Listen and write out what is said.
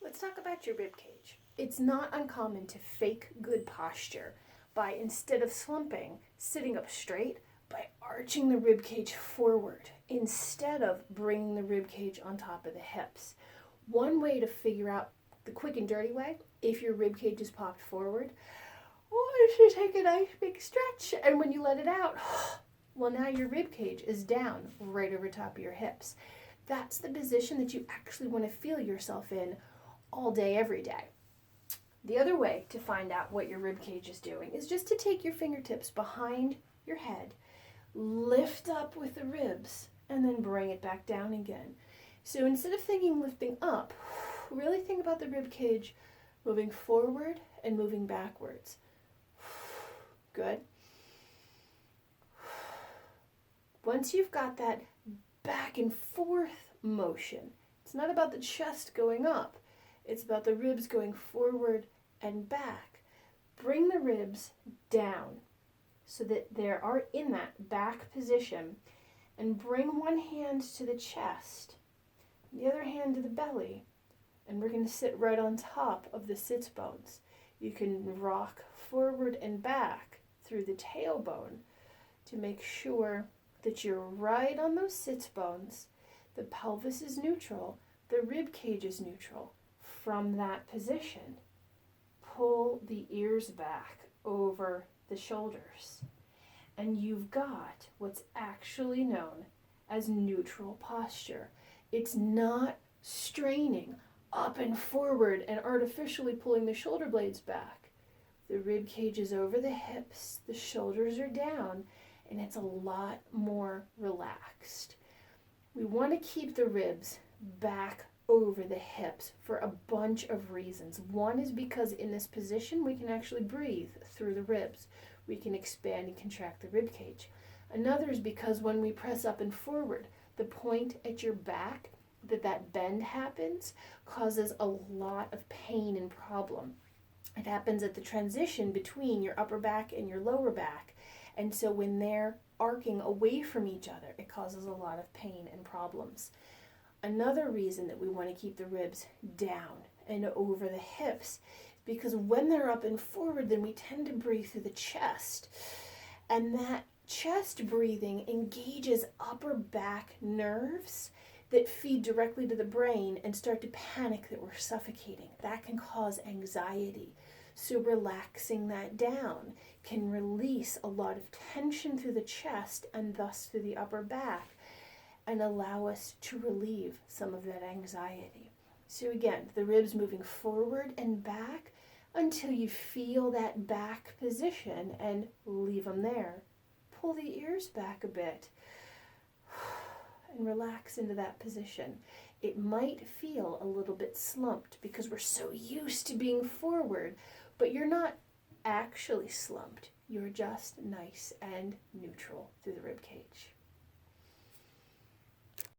Let's talk about your rib cage. It's not uncommon to fake good posture by, instead of slumping, sitting up straight, by arching the rib cage forward instead of bringing the rib cage on top of the hips. One way to figure out the quick and dirty way, if your rib cage is popped forward, is to take a nice big stretch, and when you let it out, well, now your rib cage is down right over top of your hips. That's the position that you actually want to feel yourself in all day, every day. The other way to find out what your rib cage is doing is just to take your fingertips behind your head, lift up with the ribs, and then bring it back down again. So instead of thinking lifting up, really think about the rib cage moving forward and moving backwards. Good. Once you've got that back and forth motion, it's not about the chest going up. It's about the ribs going forward and back. Bring the ribs down so that they are in that back position, and bring one hand to the chest, the other hand to the belly, and we're going to sit right on top of the sits bones. You can rock forward and back through the tailbone to make sure that you're right on those sits bones. The pelvis is neutral, the rib cage is neutral. From that position, pull the ears back over the shoulders, and you've got what's actually known as neutral posture. It's not straining up and forward and artificially pulling the shoulder blades back. The rib cage is over the hips, the shoulders are down, and it's a lot more relaxed. We want to keep the ribs back over the hips for a bunch of reasons. One is because in this position we can actually breathe through the ribs. We can expand and contract the rib cage. Another is because when we press up and forward, the point at your back that bend happens causes a lot of pain and problem. It happens at the transition between your upper back and your lower back. And so when they're arcing away from each other, it causes a lot of pain and problems. Another reason that we want to keep the ribs down and over the hips, because when they're up and forward, then we tend to breathe through the chest. And that chest breathing engages upper back nerves that feed directly to the brain and start to panic that we're suffocating. That can cause anxiety. So relaxing that down can release a lot of tension through the chest and thus through the upper back, and allow us to relieve some of that anxiety. So again, the ribs moving forward and back until you feel that back position, and leave them there. Pull the ears back a bit and relax into that position. It might feel a little bit slumped because we're so used to being forward, but you're not actually slumped. You're just nice and neutral through the rib cage.